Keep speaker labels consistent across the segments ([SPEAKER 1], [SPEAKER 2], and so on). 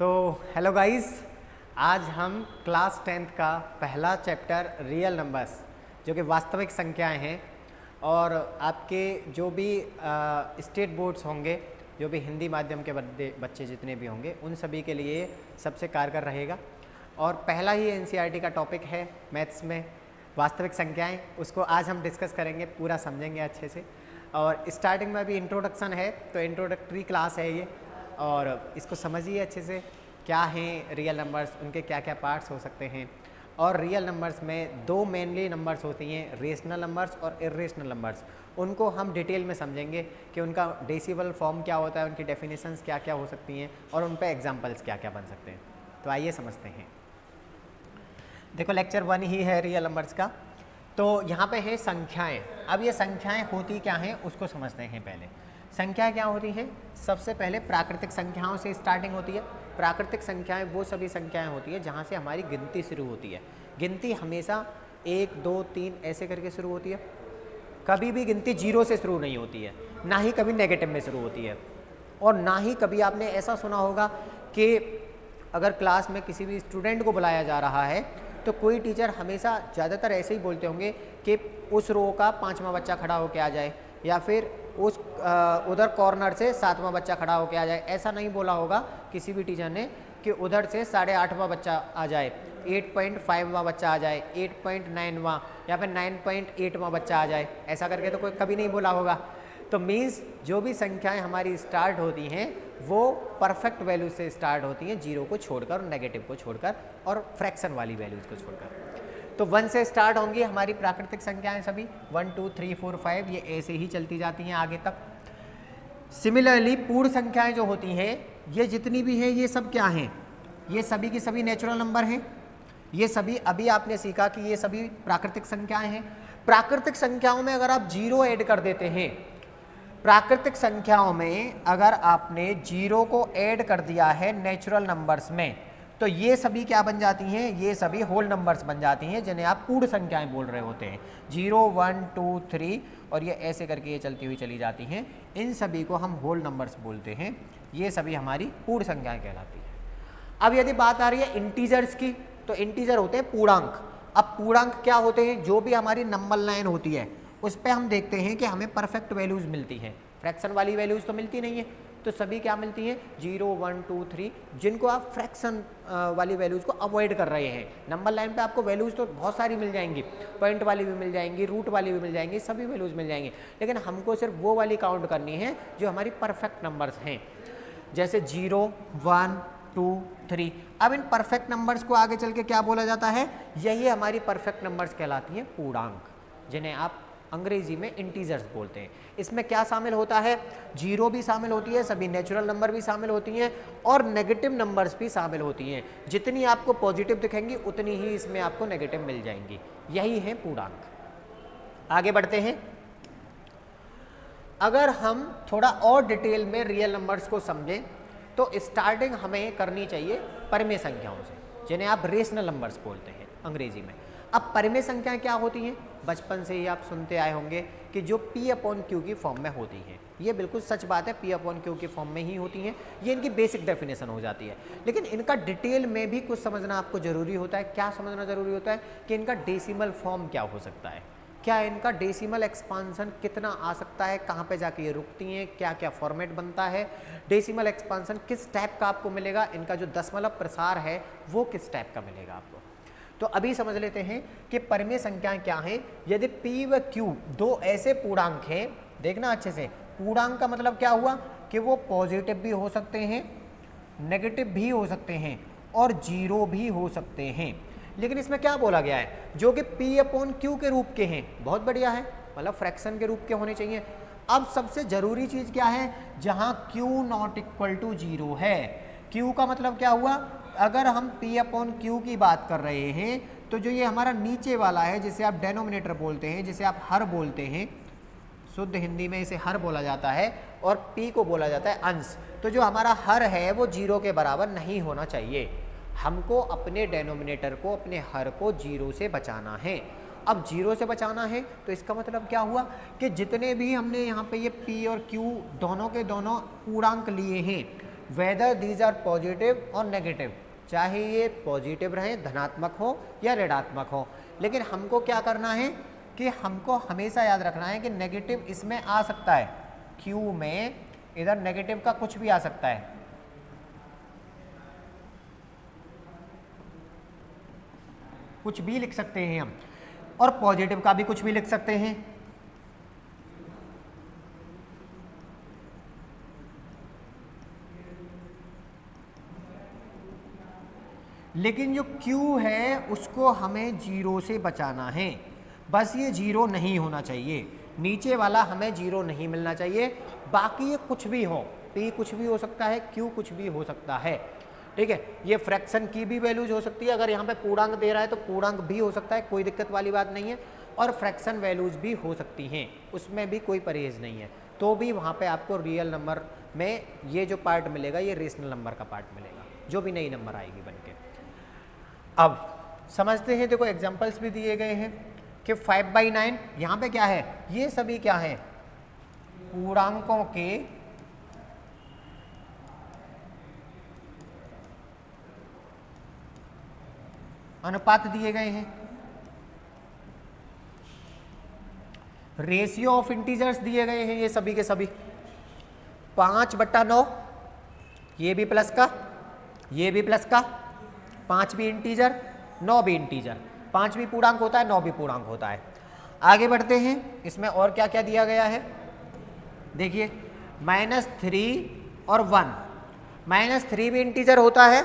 [SPEAKER 1] तो hello guys, आज हम क्लास 10th का पहला चैप्टर रियल नंबर्स जो कि वास्तविक संख्याएं हैं और आपके जो भी स्टेट बोर्ड्स होंगे, जो भी हिंदी माध्यम के बच्चे जितने भी होंगे उन सभी के लिए सबसे कारगर रहेगा। और पहला ही एनसीईआरटी का टॉपिक है मैथ्स में वास्तविक संख्याएं, उसको आज हम डिस्कस करेंगे, पूरा समझेंगे अच्छे से। और स्टार्टिंग में अभी इंट्रोडक्शन है, तो इंट्रोडक्टरी क्लास है ये, और इसको समझिए अच्छे से क्या हैं रियल नंबर्स, उनके क्या क्या पार्ट्स हो सकते हैं। और रियल नंबर्स में दो मेनली नंबर्स होती हैं, रेशनल नंबर्स और इर्रेशनल नंबर्स। उनको हम डिटेल में समझेंगे कि उनका डेसिमल फॉर्म क्या होता है, उनकी डेफिनेशंस क्या क्या हो सकती हैं और उन पर एग्जाम्पल्स क्या क्या बन सकते हैं। तो आइए समझते हैं। देखो लेक्चर 1 ही है रियल नंबर्स का। तो यहाँ पे है संख्याएं। अब ये संख्याएं होती क्या हैं उसको समझते हैं। पहले संख्याएं क्या होती हैं? सबसे पहले प्राकृतिक संख्याओं से स्टार्टिंग होती है। प्राकृतिक संख्याएं वो सभी संख्याएं होती है जहाँ से हमारी गिनती शुरू होती है। गिनती हमेशा 1 2 3 ऐसे करके शुरू होती है। कभी भी गिनती 0 से शुरू नहीं होती है, ना ही कभी नेगेटिव में शुरू होती है। और ना ही कभी आपने ऐसा सुना होगा कि अगर क्लास में किसी भी स्टूडेंट को बुलाया जा रहा है तो कोई टीचर हमेशा ज़्यादातर ऐसे ही बोलते होंगे कि उस रो का 5वां बच्चा खड़ा होकर आ जाए, या फिर उस उधर कॉर्नर से 7वां बच्चा खड़ा होकर आ जाए। ऐसा नहीं बोला होगा किसी भी टीचर ने कि उधर से 8.5वां बच्चा आ जाए, 8.5वां बच्चा आ जाए, 8.9वां या फिर 9.8वां बच्चा आ जाए। ऐसा करके तो कोई कभी नहीं बोला होगा। तो मीन्स जो भी संख्याएं हमारी स्टार्ट होती हैं वो परफेक्ट वैल्यू से स्टार्ट होती हैं, 0 को छोड़कर और नेगेटिव को छोड़कर और फ्रैक्शन वाली वैल्यूज़ को छोड़कर। तो 1 से स्टार्ट होंगी हमारी प्राकृतिक संख्याएं सभी, 1 2 3 4 5, ये ऐसे ही चलती जाती हैं आगे तक। सिमिलरली पूर्ण संख्याएं जो होती हैं, ये जितनी भी हैं ये सब क्या हैं? ये सभी की सभी नेचुरल नंबर हैं। ये सभी अभी आपने सीखा कि ये सभी प्राकृतिक संख्याएं हैं। प्राकृतिक संख्याओं में अगर आप 0 ऐड कर देते हैं, प्राकृतिक संख्याओं में अगर आपने 0 को ऐड कर दिया है नेचुरल नंबर्स में, तो ये सभी क्या बन जाती हैं? ये सभी होल नंबर्स बन जाती हैं, जिन्हें आप पूर्ण संख्याएं बोल रहे होते हैं। 0 1 2 3 और ये ऐसे करके ये चलती हुई चली जाती हैं। इन सभी को हम होल नंबर्स बोलते हैं। ये सभी हमारी पूर्ण संख्याएं कहलाती हैं। अब यदि बात आ रही है इंटीजर्स की, तो इंटीजर होते हैं पूर्णांक। अब पूर्णांक क्या होते हैं? जो भी हमारी नंबर लाइन होती है उस पर हम देखते हैं कि हमें परफेक्ट वैल्यूज़ मिलती हैं, फ्रैक्शन वाली वैल्यूज़ तो मिलती नहीं है। तो सभी क्या मिलती हैं? 0 1 2 3, जिनको आप फ्रैक्शन वाली वैल्यूज़ को अवॉइड कर रहे हैं। नंबर लाइन पे आपको वैल्यूज़ तो बहुत सारी मिल जाएंगी, पॉइंट वाली भी मिल जाएंगी, रूट वाली भी मिल जाएंगी, सभी वैल्यूज़ मिल जाएंगी, लेकिन हमको सिर्फ वो वाली काउंट करनी है जो हमारी परफेक्ट नंबर्स हैं, जैसे 0 1 2 3। अब इन परफेक्ट नंबर्स को आगे चल के क्या बोला जाता है? यही हमारी परफेक्ट नंबर्स कहलाती हैं पूर्णांक, जिन्हें आप अंग्रेजी में इंटीजर्स बोलते हैं। इसमें क्या शामिल होता है? 0 भी शामिल होती है, सभी नेचुरल नंबर भी शामिल होती हैं और नेगेटिव नंबर्स भी शामिल होती हैं। जितनी आपको पॉजिटिव दिखेंगी उतनी ही इसमें आपको नेगेटिव मिल जाएंगी। यही है पूर्णांक। आगे बढ़ते हैं। अगर हम थोड़ा और डिटेल में रियल नंबर्स को समझें तो स्टार्टिंग हमें करनी चाहिए परिमेय संख्याओं से, जिन्हें आप रेशनल नंबर्स बोलते हैं अंग्रेजी में। अब परिमेय संख्याएं क्या होती हैं? बचपन से ही आप सुनते आए होंगे कि जो P/Q की फॉर्म में होती हैं। ये बिल्कुल सच बात है, P/Q की फॉर्म में ही होती हैं। ये इनकी बेसिक डेफिनेशन हो जाती है, लेकिन इनका डिटेल में भी कुछ समझना आपको जरूरी होता है। क्या समझना जरूरी होता है? कि इनका डेसिमल फॉर्म क्या हो सकता है, क्या इनका डेसिमल एक्सपांसन कितना आ सकता है, कहाँ पे जाके ये रुकती हैं, क्या क्या फॉर्मेट बनता है, डेसिमल एक्सपांसन किस टाइप का आपको मिलेगा, इनका जो दशमलव प्रसार है वो किस टाइप का मिलेगा आपको। तो अभी समझ लेते हैं कि परिमेय संख्याएं क्या हैं। यदि P व Q दो ऐसे पूर्णांक हैं, देखना अच्छे से, पूर्णांक का मतलब क्या हुआ कि वो पॉजिटिव भी हो सकते हैं, नेगेटिव भी हो सकते हैं और 0 भी हो सकते हैं। लेकिन इसमें क्या बोला गया है? जो कि P/Q के रूप के हैं। बहुत बढ़िया है, मतलब फ्रैक्शन के रूप के होने चाहिए। अब सबसे जरूरी चीज क्या है? जहां Q ≠ 0 है। Q का मतलब क्या हुआ? अगर हम P/Q की बात कर रहे हैं तो जो ये हमारा नीचे वाला है, जिसे आप डेनोमिनेटर बोलते हैं, जिसे आप हर बोलते हैं, शुद्ध हिंदी में इसे हर बोला जाता है, और P को बोला जाता है अंश। तो जो हमारा हर है वो 0 के बराबर नहीं होना चाहिए। हमको अपने डेनोमिनेटर को, अपने हर को 0 से बचाना है। अब 0 से बचाना है तो इसका मतलब क्या हुआ कि जितने भी हमने यहाँ पे ये P और Q दोनों के दोनों पूर्णांक लिए हैं, वेदर दीज आर पॉजिटिव और नेगेटिव, चाहे ये पॉजिटिव रहें, धनात्मक हो या ऋणात्मक हो, लेकिन हमको क्या करना है कि हमको हमेशा याद रखना है कि नेगेटिव इसमें आ सकता है, Q में इधर नेगेटिव का कुछ भी आ सकता है, कुछ भी लिख सकते हैं हम, और पॉजिटिव का भी कुछ भी लिख सकते हैं। लेकिन जो Q है उसको हमें जीरो से बचाना है, बस ये जीरो नहीं होना चाहिए, नीचे वाला हमें जीरो नहीं मिलना चाहिए, बाकी ये कुछ भी हो, P कुछ भी हो सकता है, Q कुछ भी हो सकता है, ठीक है। ये फ्रैक्शन की भी वैल्यूज हो सकती है, अगर यहाँ पे पूर्णांक दे रहा है तो पूर्णांक भी हो सकता है, कोई दिक्कत वाली बात नहीं है, और फ्रैक्शन वैल्यूज भी हो सकती हैं, उसमें भी कोई परहेज नहीं है, तो भी वहाँ पे आपको रियल नंबर में ये जो पार्ट मिलेगा ये रेशनल नंबर का पार्ट मिलेगा, जो भी नई नंबर आएगी बनके। अब समझते हैं, देखो एग्जांपल्स भी दिए गए हैं कि 5/9 यहाँ पे क्या है, ये सभी क्या है, पूर्णांकों के अनुपात दिए गए हैं, रेशियो ऑफ इंटीजर्स दिए गए हैं, ये सभी के सभी 5/9, ये भी प्लस का, ये भी प्लस का, 5 भी इंटीजर, 9 भी इंटीजर, 5 भी पूर्णांक होता है, 9 भी पूर्णांक होता है। आगे बढ़ते हैं, इसमें और क्या क्या दिया गया है, देखिए -3 और 1, -3 भी इंटीजर होता है,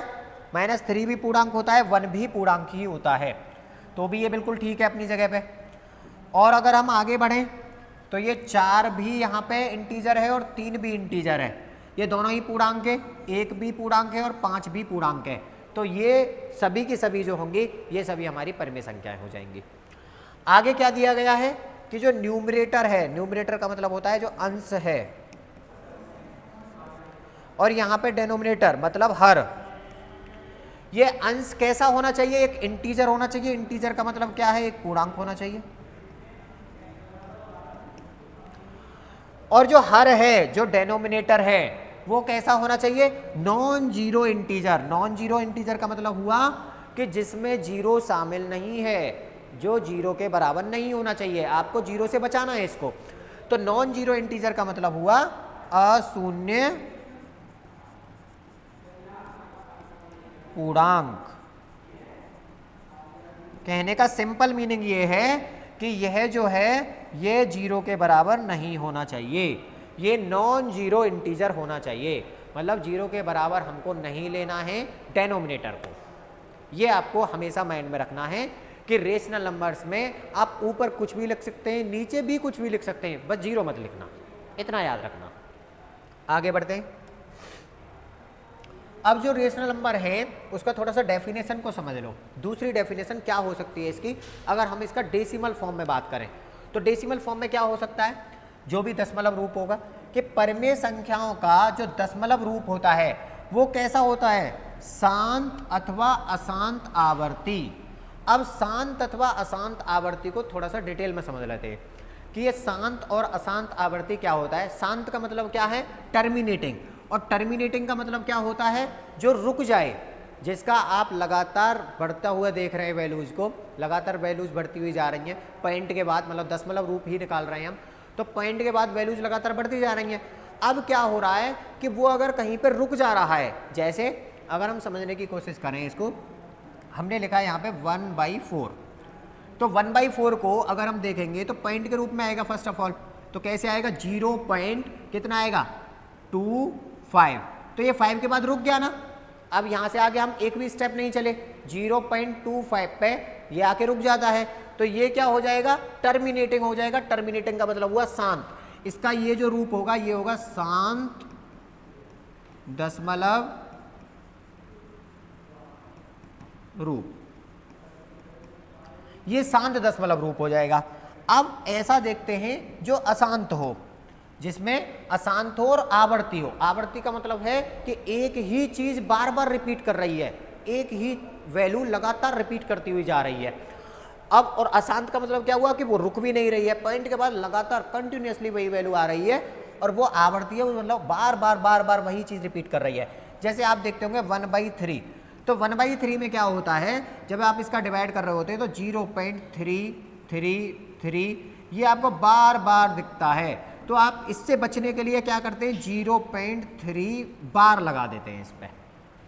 [SPEAKER 1] -3 भी पूर्णांक होता है, 1 भी पूर्णांक ही होता है, तो भी ये बिल्कुल ठीक है अपनी जगह पे। और अगर हम आगे बढ़ें तो ये 4 भी यहाँ पे इंटीजर है और 3 भी इंटीजर है, ये दोनों ही पूर्णांक है, 1 भी पूर्णांक है और 5 भी पूर्णांक है, तो ये सभी की सभी जो होंगी ये सभी हमारी परिमेय संख्याएं हो जाएंगी। आगे क्या दिया गया है कि जो न्यूमरेटर है, न्यूमरेटर का मतलब होता है जो अंश है, और यहाँ पे डेनोमिनेटर मतलब हर, ये अंश कैसा होना चाहिए, एक इंटीजर होना चाहिए, इंटीजर का मतलब क्या है, एक पूर्णांक होना चाहिए, और जो हर है, जो डेनोमिनेटर है वो कैसा होना चाहिए, non zero integer. Non zero integer का मतलब हुआ कि जिसमें जीरो शामिल नहीं है, जो जीरो के बराबर नहीं होना चाहिए, आपको जीरो से बचाना है इसको, तो नॉन जीरो इंटीजर का मतलब हुआ अशून्य पूर्णांक। कहने का सिंपल मीनिंग ये है कि यह जो है ये जीरो के बराबर नहीं होना चाहिए, ये नॉन जीरो इंटीजर होना चाहिए, मतलब जीरो के बराबर हमको नहीं लेना है डेनोमिनेटर को। ये आपको हमेशा माइंड में रखना है कि रेशनल नंबर्स में आप ऊपर कुछ भी लिख सकते हैं, नीचे भी कुछ भी लिख सकते हैं, बस जीरो मत लिखना, इतना याद रखना। आगे बढ़ते हैं, अब जो रेशनल नंबर है उसका थोड़ा सा डेफिनेशन को समझ लो। दूसरी डेफिनेशन क्या हो सकती है इसकी, अगर हम इसका डेसिमल फॉर्म में बात करें तो डेसिमल फॉर्म में क्या हो सकता है, जो भी दशमलव रूप होगा, कि परिमेय संख्याओं का जो दशमलव रूप होता है वो कैसा होता है, शांत अथवा अशांत आवर्ती। अब शांत अथवा अशांत आवर्ती को थोड़ा सा डिटेल में समझ लेते हैं कि ये शांत और अशांत आवर्ती क्या होता है। शांत का मतलब क्या है, टर्मिनेटिंग, और टर्मिनेटिंग का मतलब क्या होता है, जो रुक जाए, जिसका आप लगातार बढ़ता हुआ देख रहे हैं वैल्यूज को, लगातार वैल्यूज बढ़ती हुई जा रही हैं, पॉइंट के बाद मतलब दशमलव रूप ही निकाल रहे हैं हम, तो पॉइंट के बाद वैल्यूज लगातार बढ़ती जा रही हैं। अब क्या हो रहा है कि वो अगर कहीं पर रुक जा रहा है, जैसे अगर हम समझने की कोशिश करें इसको, हमने लिखा है यहाँ पे 1/4, तो 1/4 को अगर हम देखेंगे तो पॉइंट के रूप में आएगा फर्स्ट ऑफ ऑल, तो कैसे आएगा, 0 पॉइंट कितना आएगा 25, तो ये 5 के बाद रुक गया ना। अब यहाँ से आगे हम एक भी स्टेप नहीं चले, 0.25 पे ये आके रुक जाता है, तो ये क्या हो जाएगा, टर्मिनेटिंग हो जाएगा। टर्मिनेटिंग का मतलब हुआ शांत, इसका ये जो रूप होगा ये होगा शांत दशमलव रूप, ये शांत दशमलव रूप हो जाएगा। अब ऐसा देखते हैं जो अशांत हो, जिसमें अशांत हो और आवर्ती हो। आवर्ती का मतलब है कि एक ही चीज बार बार रिपीट कर रही है, एक ही वैल्यू लगातार रिपीट करती हुई जा रही है। अब और अशांत का मतलब क्या हुआ कि वो रुक भी नहीं रही है, पॉइंट के बाद लगातार कंटिन्यूअसली वही वैल्यू आ रही है और वो आवर्ती है, वो मतलब बार बार बार बार वही चीज़ रिपीट कर रही है। जैसे आप देखते होंगे 1/3, तो 1/3 में क्या होता है, जब आप इसका डिवाइड कर रहे होते हैं तो 0.333 ये आपको बार बार दिखता है। तो आप इससे बचने के लिए क्या करते हैं, 0.3 बार लगा देते हैं इस पे,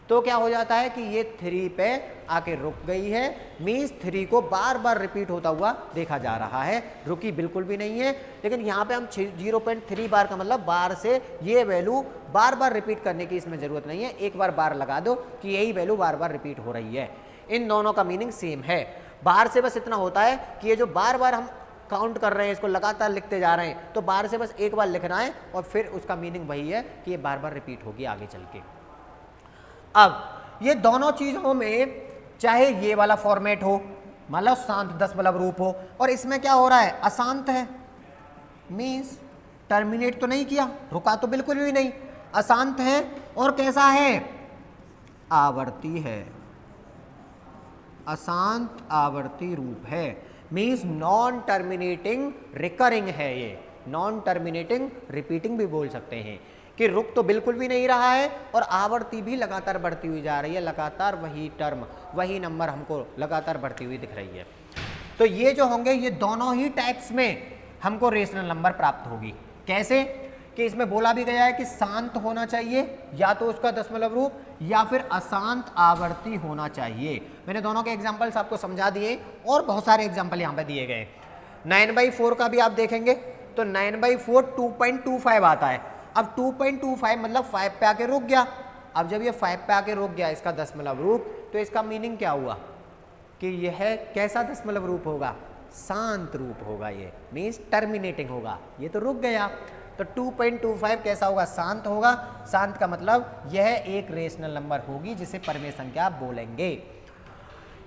[SPEAKER 1] तो क्या हो जाता है कि ये 3 पे आके रुक गई है, मीन्स 3 को बार बार रिपीट होता हुआ देखा जा रहा है, रुकी बिल्कुल भी नहीं है। लेकिन यहाँ पे हम 0.3 बार का मतलब बार से ये वैल्यू बार बार रिपीट करने की इसमें ज़रूरत नहीं है, एक बार बार लगा दो कि यही वैल्यू बार बार रिपीट हो रही है। इन दोनों का मीनिंग सेम है। बार से बस इतना होता है कि ये जो बार बार हम काउंट कर रहे हैं, इसको लगातार लिखते जा रहे हैं, तो बार से बस एक बार लिखना है और फिर उसका मीनिंग वही है कि ये बार बार रिपीट होगी आगे चल के। अब ये दोनों चीज़ों में चाहे ये वाला फॉर्मेट हो, मतलब शांत दशमलव रूप हो, और इसमें क्या हो रहा है, अशांत है, मीन्स टर्मिनेट तो नहीं किया, रुका तो बिल्कुल भी नहीं, अशांत है, और कैसा है, आवर्ती है, अशांत आवर्ती रूप है, मीन्स नॉन टर्मिनेटिंग रिकरिंग है, ये नॉन टर्मिनेटिंग रिपीटिंग भी बोल सकते हैं कि रुक तो बिल्कुल भी नहीं रहा है और आवर्ती भी लगातार बढ़ती हुई जा रही है, लगातार वही टर्म वही नंबर हमको लगातार बढ़ती हुई दिख रही है। तो ये जो होंगे ये दोनों ही टाइप्स में हमको रेशनल नंबर प्राप्त होगी। कैसे कि इसमें बोला भी गया है कि शांत होना चाहिए या तो उसका दशमलव रूप या फिर अशांत आवर्ती होना चाहिए। मैंने दोनों के एग्जाम्पल्स आपको समझा दिए और बहुत सारे एग्जाम्पल यहाँ पे दिए गए। 9/4 का भी आप देखेंगे तो 9/4 2.25 आता है। अब 2.25 मतलब 5 पे आके रुक गया। अब जब ये 5 पे आके रुक गया इसका दशमलव रूप, तो इसका मीनिंग क्या हुआ कि यह कैसा दशमलव रूप होगा, शांत रूप होगा, ये मीन्स टर्मिनेटिंग होगा, ये तो रुक गया। तो 2.25 कैसा होगा, शांत होगा। शांत का मतलब यह एक रेशनल नंबर होगी जिसे परमेय संख्या बोलेंगे।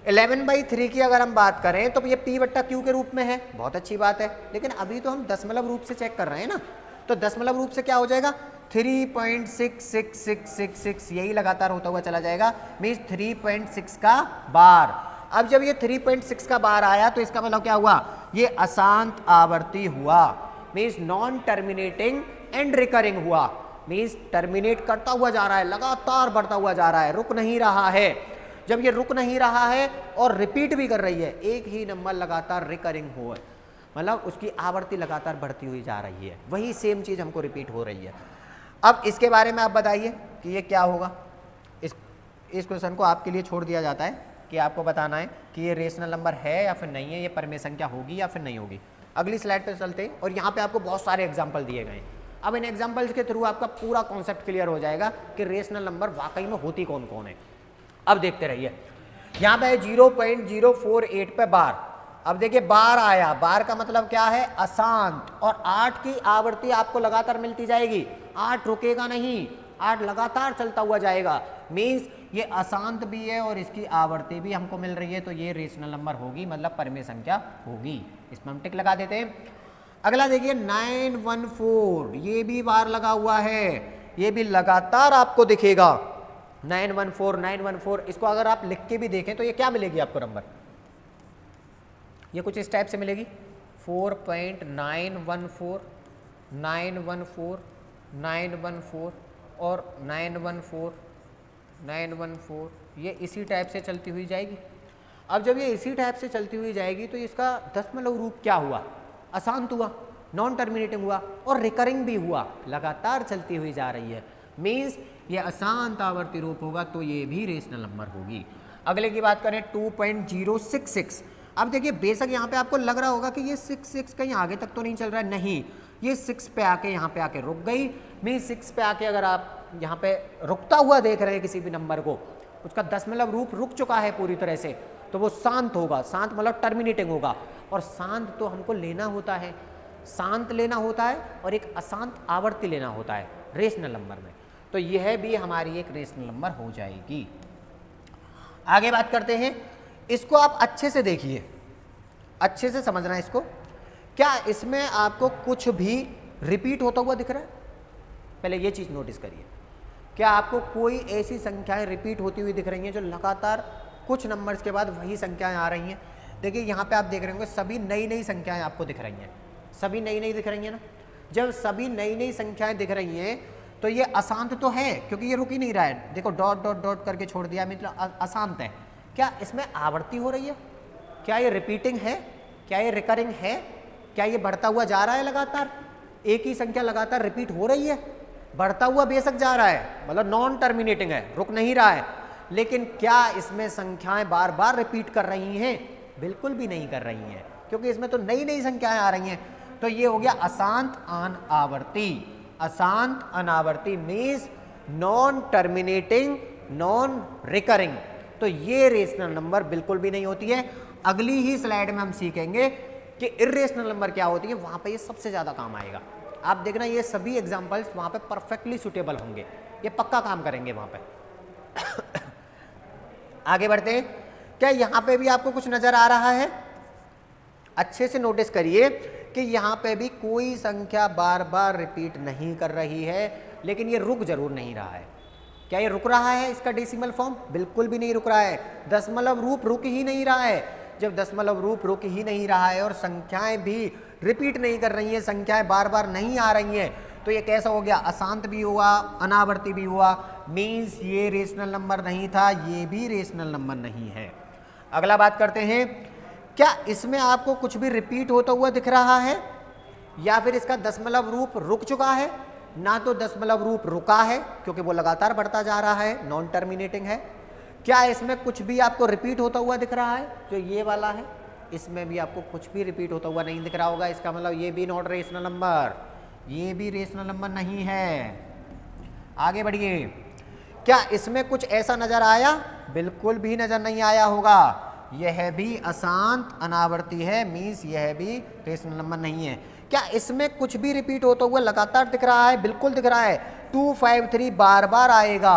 [SPEAKER 1] 11/3 की अगर हम बात करें तो ये p/q के रूप में है, बहुत अच्छी बात है, लेकिन अभी तो हम दशमलव रूप से चेक कर रहे हैं ना, तो दशमलव रूप से क्या हो जाएगा, 3.66666 यही लगातार होता हुआ चला जाएगा, मीन्स 3.6 का बार। अब जब ये 3.6 का बार आया तो इसका मतलब क्या हुआ, ये अशांत आवर्ती हुआ, means non terminating and recurring हुआ, मीन्स टर्मिनेट करता हुआ जा रहा है, लगातार बढ़ता हुआ जा रहा है, रुक नहीं रहा है। जब ये रुक नहीं रहा है और रिपीट भी कर रही है, एक ही नंबर लगातार रिकरिंग हो, मतलब उसकी आवर्ती लगातार बढ़ती हुई जा रही है, वही सेम चीज़ हमको रिपीट हो रही है। अब इसके बारे में आप बताइए कि ये क्या होगा। इस क्वेश्चन को आपके लिए छोड़ दिया जाता है कि आपको बताना है कि ये रेशनल नंबर है या फिर नहीं है, ये परमेय संख्या होगी या फिर नहीं होगी। अगली स्लाइड पर चलते हैं और यहाँ पे आपको बहुत सारे एग्जाम्पल दिए गए हैं। अब इन एग्जाम्पल्स के थ्रू आपका पूरा कॉन्सेप्ट क्लियर हो जाएगा कि रेशनल नंबर वाकई में होती कौन कौन है। अब देखते रहिए, यहाँ पे 0.048 पे बार। अब देखिए बार आया, बार का मतलब क्या है, अशांत, और 8 की आवर्ती आपको लगातार मिलती जाएगी, 8 रुकेगा नहीं, 8 लगातार चलता हुआ जाएगा, मीन्स ये अशांत भी है और इसकी आवर्ती भी हमको मिल रही है, तो ये रेशनल नंबर होगी, मतलब परमेय संख्या होगी। इसमें हम टिक लगा देते हैं। अगला देखिए 914, ये भी बार लगा हुआ है, ये भी लगातार आपको दिखेगा 914। इसको अगर आप लिख के भी देखें तो ये क्या मिलेगी आपको नंबर, ये कुछ इस टाइप से मिलेगी 4.914 914 914 और 914 ये इसी टाइप से चलती हुई जाएगी। अब जब ये इसी टाइप से चलती हुई जाएगी तो इसका दशमलव रूप क्या हुआ, अशांत हुआ, नॉन टर्मिनेटिंग हुआ और रिकरिंग भी हुआ, लगातार चलती हुई जा रही है, मीन्स ये अशांत आवर्ती रूप होगा, तो ये भी रेशनल नंबर होगी। अगले की बात करें 2.066। अब देखिए बेशक यहाँ पे आपको लग रहा होगा कि ये 6 कहीं आगे तक तो नहीं चल रहा है, नहीं, ये 6 पे आके यहाँ पे आके रुक गई, मीन्स 6 पे आके अगर आप यहाँ पे रुकता हुआ देख रहे हैं किसी भी नंबर को, उसका दशमलव रूप रुक चुका है पूरी तरह से, तो वो शांत होगा। शांत मतलब टर्मिनेटिंग होगा, और शांत तो हमको लेना होता है, शांत लेना होता है और एक अशांत आवर्ती लेना होता है रेशनल नंबर में, तो यह भी हमारी एक रेशनल नंबर हो जाएगी। आगे बात करते हैं, इसको आप अच्छे से देखिए, अच्छे से समझना इसको। क्या इसमें आपको कुछ भी रिपीट होता हुआ दिख रहा है, पहले ये चीज़ नोटिस करिए। क्या आपको कोई ऐसी संख्याएं रिपीट होती हुई दिख रही हैं जो लगातार कुछ नंबर्स के बाद वही संख्याएं आ रही हैं। देखिए यहाँ पे आप देख रहे होंगे सभी नई नई संख्याएं आपको दिख रही हैं, सभी नई नई दिख रही हैं ना। जब सभी नई नई संख्याएं दिख रही हैं तो ये अशांत तो है क्योंकि ये रुक ही नहीं रहा है। देखो डॉट डॉट डॉट करके छोड़ दिया, मतलब अशांत है। क्या इसमें आवर्ती हो रही है? क्या ये रिपीटिंग है? क्या ये रिकरिंग है? क्या ये बढ़ता हुआ जा रहा है लगातार? एक ही संख्या लगातार रिपीट हो रही है? बढ़ता हुआ बेशक जा रहा है, मतलब नॉन टर्मिनेटिंग है, रुक नहीं रहा है, लेकिन क्या इसमें संख्याएं बार बार रिपीट कर रही हैं? बिल्कुल भी नहीं कर रही हैं, क्योंकि इसमें तो नई नई संख्याएं आ रही हैं। तो ये हो गया अशांत अनावर्ती। अशांत अनावर्ती means non terminating non recurring. तो ये रेशनल नंबर बिल्कुल भी नहीं होती है। अगली ही स्लाइड में हम सीखेंगे कि इर्रेशनल नंबर क्या होती है, वहां पे ये सबसे ज्यादा काम आएगा। आप देखना ये सभी एग्जांपल्स वहां पे परफेक्टली सुटेबल होंगे, ये पक्का काम करेंगे वहां पे। आगे बढ़ते हैं। क्या यहां पे भी आपको कुछ नजर आ रहा है? अच्छे से नोटिस करिए कि यहां पे भी कोई संख्या बार बार रिपीट नहीं कर रही है, लेकिन ये रुक जरूर नहीं रहा है। क्या ये रुक रहा है इसका डेसिमल फॉर्म? बिल्कुल भी नहीं रुक रहा है। दशमलव रूप रुक ही नहीं रहा है। जब दशमलव रूप रुक ही नहीं रहा है और संख्याएं भी रिपीट नहीं कर रही हैं, संख्याएं बार बार नहीं आ रही हैं, तो ये कैसा हो गया? अशांत भी हुआ, अनावर्ती भी हुआ। मीन्स ये रेशनल नंबर नहीं था, ये भी रेशनल नंबर नहीं है। अगला बात करते हैं, क्या इसमें आपको कुछ भी रिपीट होता हुआ दिख रहा है या फिर इसका दशमलव रूप रुक चुका है? ना तो दशमलव रूप रुका है क्योंकि वो लगातार बढ़ता जा रहा है, नॉन टर्मिनेटिंग है। क्या इसमें कुछ भी आपको रिपीट होता हुआ दिख रहा है? जो ये वाला है इसमें भी आपको कुछ भी रिपीट होता हुआ नहीं दिख रहा होगा। इसका मतलब ये भी नॉट रेशनल नंबर, ये भी रेशनल नंबर नहीं है। आगे बढ़िए। क्या इसमें कुछ ऐसा नजर आया? बिल्कुल भी नजर नहीं आया होगा। यह भी अशांत अनावर्ती है, मीन्स यह भी रेशनल नंबर नहीं है। क्या इसमें कुछ भी रिपीट होता हुआ लगातार दिख रहा है? बिल्कुल दिख रहा है। 253 बार बार आएगा,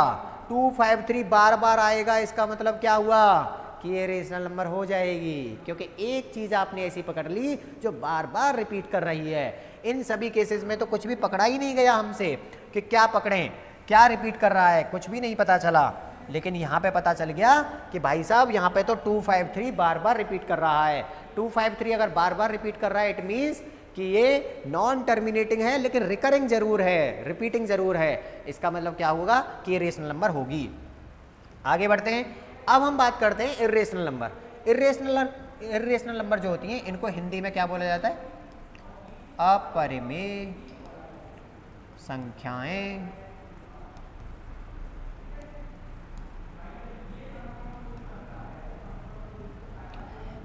[SPEAKER 1] 253 बार बार आएगा। इसका मतलब क्या हुआ कि ये रेशनल नंबर हो जाएगी, क्योंकि एक चीज आपने ऐसी पकड़ ली जो बार बार रिपीट कर रही है। इन सभी केसेस में तो कुछ भी पकड़ा ही नहीं गया हमसे कि क्या पकड़ें, क्या रिपीट कर रहा है, कुछ भी नहीं पता चला। लेकिन यहाँ पे पता चल गया कि भाई साहब यहाँ पे तो 253 बार बार रिपीट कर रहा है। 253 अगर बार बार रिपीट कर रहा है, इट मीन्स कि ये नॉन टर्मिनेटिंग है, लेकिन रिकरिंग जरूर है, रिपीटिंग जरूर है। इसका मतलब क्या होगा कि ये रेशनल नंबर होगी। आगे बढ़ते हैं। अब हम बात करते हैं इर्रेशनल नंबर। इर्रेशनल नंबर जो होती हैं, इनको हिंदी में क्या बोला जाता है? अपरिमेय संख्याएं।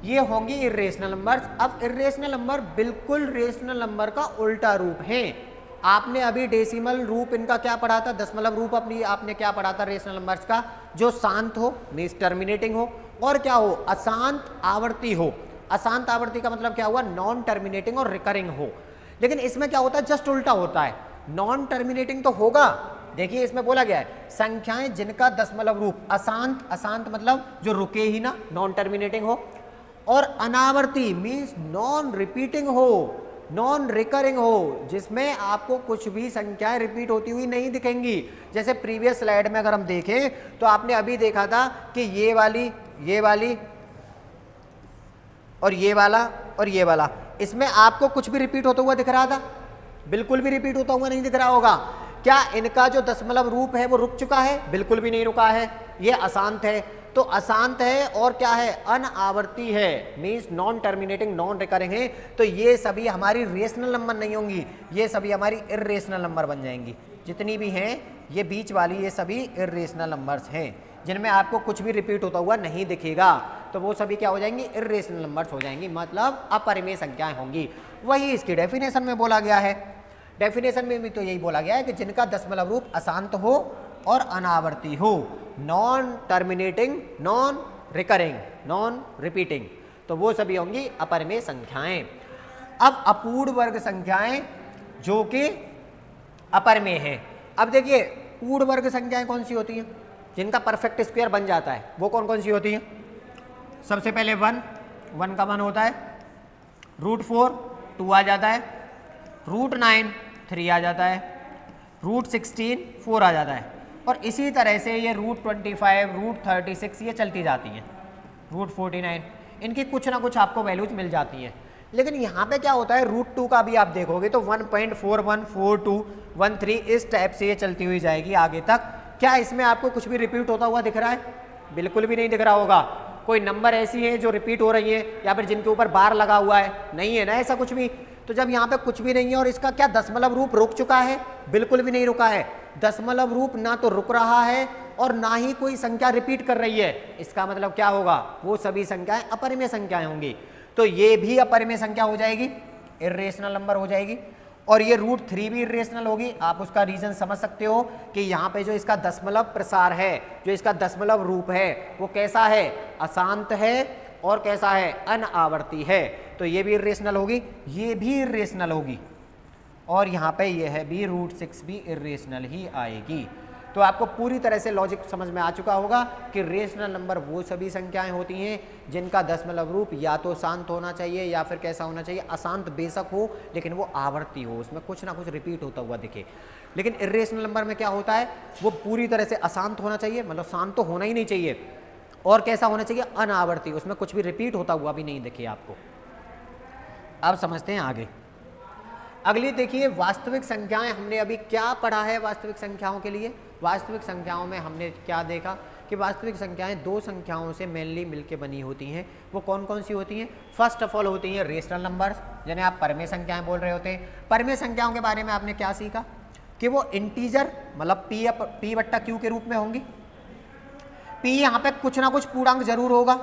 [SPEAKER 1] ये होंगी इर्रेशनल नंबर्स। अब इर्रेशनल नंबर बिल्कुल रेशनल नंबर का उल्टा रूप है। आपने अभी डेसिमल रूप इनका क्या पढ़ा था? दशमलव रूप अपनी आपने क्या पढ़ा था रेशनल नंबर्स का? जो शांत हो, मीन्स टर्मिनेटिंग हो, और क्या हो? अशांत आवर्ती हो। अशांत आवर्ती का मतलब क्या हुआ? नॉन टर्मिनेटिंग और रिकरिंग हो। लेकिन इसमें क्या होता है? जस्ट उल्टा होता है। नॉन टर्मिनेटिंग तो होगा, देखिए इसमें बोला गया है संख्याएं जिनका दशमलव रूप अशांत, अशांत मतलब जो रुके ही ना, नॉन टर्मिनेटिंग हो, और अनावर्ती मीन्स नॉन रिपीटिंग हो, नॉन रिकरिंग हो, जिसमें आपको कुछ भी संख्याएं रिपीट होती हुई नहीं दिखेंगी। जैसे प्रीवियस स्लाइड में अगर हम देखें तो आपने अभी देखा था कि ये वाली और ये वाला और ये वाला, इसमें आपको कुछ भी रिपीट होता हुआ दिख रहा था? बिल्कुल भी रिपीट होता हुआ नहीं दिख रहा होगा। क्या इनका जो दशमलव रूप है वो रुक चुका है? बिल्कुल भी नहीं रुका है, ये अशांत है। तो अशांत है और क्या है? अनावर्ती है, means non terminating non recurring है। तो ये सभी हमारी रेशनल नंबर नहीं होंगी, ये सभी हमारी इर्रेशनल नंबर बन जाएंगी। जितनी भी हैं ये बीच वाली, ये सभी इर्रेशनल नंबर्स हैं जिनमें आपको कुछ भी रिपीट होता हुआ नहीं दिखेगा। तो वो सभी क्या हो जाएंगी? इर्रेशनल नंबर्स हो जाएंगी, मतलब अपरिमेय संख्याएं होंगी। वही इसकी डेफिनेशन में बोला गया है। डेफिनेशन में भी तो यही बोला गया है कि जिनका दशमलव रूप अशांत हो और अनावर्ती हो, non terminating non recurring non repeating, तो वो सभी होंगी अपरिमेय संख्याएं। अब अपूर्ण वर्ग संख्याएं जो कि अपरिमेय हैं। अब देखिए पूर्ण वर्ग संख्याएं कौन सी होती हैं? जिनका परफेक्ट स्क्वायर बन जाता है, वो कौन कौन सी होती हैं? सबसे पहले 1 का 1 होता है, √4 2 आ जाता है, √9 3 आ जाता है, √16 4 आ जाता है, और इसी तरह से ये √25 √36 ये चलती जाती हैं, √49, इनकी कुछ ना कुछ आपको वैल्यूज मिल जाती हैं। लेकिन यहाँ पे क्या होता है, √2 का भी आप देखोगे तो 1.414213 इस टाइप से ये चलती हुई जाएगी आगे तक। क्या इसमें आपको कुछ भी रिपीट होता हुआ दिख रहा है? बिल्कुल भी नहीं दिख रहा होगा। कोई नंबर ऐसी है जो रिपीट हो रही है या फिर जिनके ऊपर बार लगा हुआ है? नहीं है ना ऐसा कुछ भी। तो जब यहाँ पे कुछ भी नहीं है और इसका क्या दशमलव रूप रुक चुका है? बिल्कुल भी नहीं रुका है। दशमलव रूप ना तो रुक रहा है और ना ही कोई संख्या रिपीट कर रही है। इसका मतलब क्या होगा? वो सभी संख्याएं अपरिमेय संख्याएं होंगी। तो ये भी अपरिमेय संख्या हो जाएगी, इर्रेशनल नंबर हो जाएगी। और ये √3 भी इर्रेशनल होगी। आप उसका रीजन समझ सकते हो कि यहाँ पे जो इसका दशमलव प्रसार है, जो इसका दशमलव रूप है, वो कैसा है? अशांत है और कैसा है? अनावर्ती है। तो ये भी इर्रेशनल होगी, ये भी इर्रेशनल होगी और यहाँ पे ये है भी √6 भी इर्रेशनल ही आएगी। तो आपको पूरी तरह से लॉजिक समझ में आ चुका होगा कि रेशनल नंबर वो सभी संख्याएं होती हैं जिनका दशमलव रूप या तो शांत होना चाहिए या फिर कैसा होना चाहिए? अशांत बेशक हो लेकिन वो आवर्ती हो, उसमें कुछ ना कुछ रिपीट होता हुआ दिखे। लेकिन इर्रेशनल नंबर में क्या होता है? वो पूरी तरह से अशांत होना चाहिए, मतलब शांत तो होना ही नहीं चाहिए, और कैसा होना चाहिए? अनावर्ती, उसमें कुछ भी रिपीट होता हुआ भी नहीं दिखे आपको। अब समझते हैं आगे। अगली देखिए, वास्तविक संख्याएं। हमने अभी क्या पढ़ा है वास्तविक संख्याओं के लिए? वास्तविक संख्याओं में हमने क्या देखा कि वास्तविक संख्याएं दो संख्याओं से मेनली मिलके बनी होती हैं। वो कौन कौन सी होती हैं? फर्स्ट ऑफ ऑल होती हैं रेशनल नंबर्स, जिन्हें आप परमेय संख्याएं बोल रहे होते हैं। परमेय संख्याओं के बारे में आपने क्या सीखा कि वो इंटीजर मतलब P/Q के रूप में होंगी। P यहाँ पे कुछ ना कुछ पूर्णांक जरूर होगा,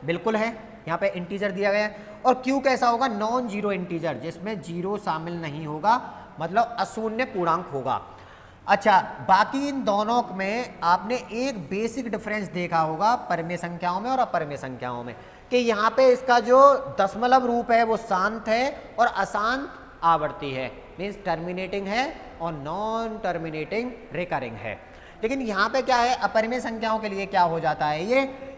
[SPEAKER 1] बिल्कुल है, यहाँ पे इंटीजर दिया गया है। और Q कैसा होगा? नॉन जीरो इंटीजर, जिसमें जीरो शामिल नहीं होगा, मतलब अशून्य पूर्णांक होगा। अच्छा, बाकी इन दोनों में आपने एक बेसिक डिफरेंस देखा होगा परमेय संख्याओं में और अपरिमेय संख्याओं में, कि यहाँ पे इसका जो दशमलव रूप है वो शांत है और अशांत आवर्ती है, मीन्स टर्मिनेटिंग है और नॉन टर्मिनेटिंग रिकरिंग है। लेकिन यहाँ पे क्या है? अपरिमेय संख्याओं के लिए क्या हो जाता है?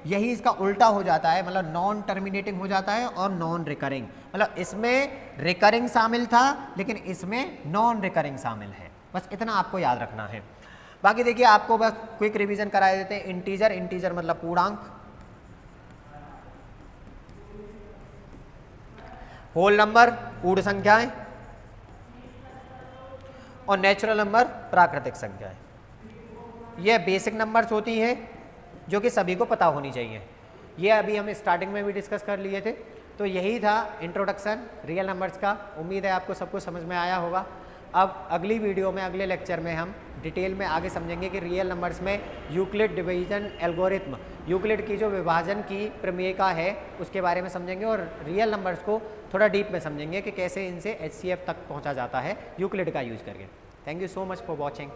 [SPEAKER 1] यही इसका उल्टा हो जाता है, मतलब नॉन टर्मिनेटिंग हो जाता है और नॉन रिकरिंग। मतलब इसमें रिकरिंग शामिल था लेकिन इसमें नॉन रिकरिंग शामिल है। बस इतना आपको याद रखना है। बाकी देखिए, आपको बस क्विक रिवीजन करा देते हैं। इंटीजर मतलब पूर्णांक, होल नंबर पूर्ण संख्याएं, और नेचुरल नंबर प्राकृतिक संख्याएं। ये बेसिक नंबर्स होती हैं जो कि सभी को पता होनी चाहिए। ये अभी हम स्टार्टिंग में भी डिस्कस कर लिए थे। तो यही था इंट्रोडक्शन रियल नंबर्स का। उम्मीद है आपको सब कुछ समझ में आया होगा। अब अगली वीडियो में, अगले लेक्चर में हम डिटेल में आगे समझेंगे कि रियल नंबर्स में यूक्लिड डिवीजन एल्गोरिथम, यूक्लिड की जो विभाजन की प्रमेयिका है उसके बारे में समझेंगे, और रियल नंबर्स को थोड़ा डीप में समझेंगे कि कैसे इनसे HCF तक पहुंचा जाता है यूक्लिड का यूज़ करके। Thank you so much for watching.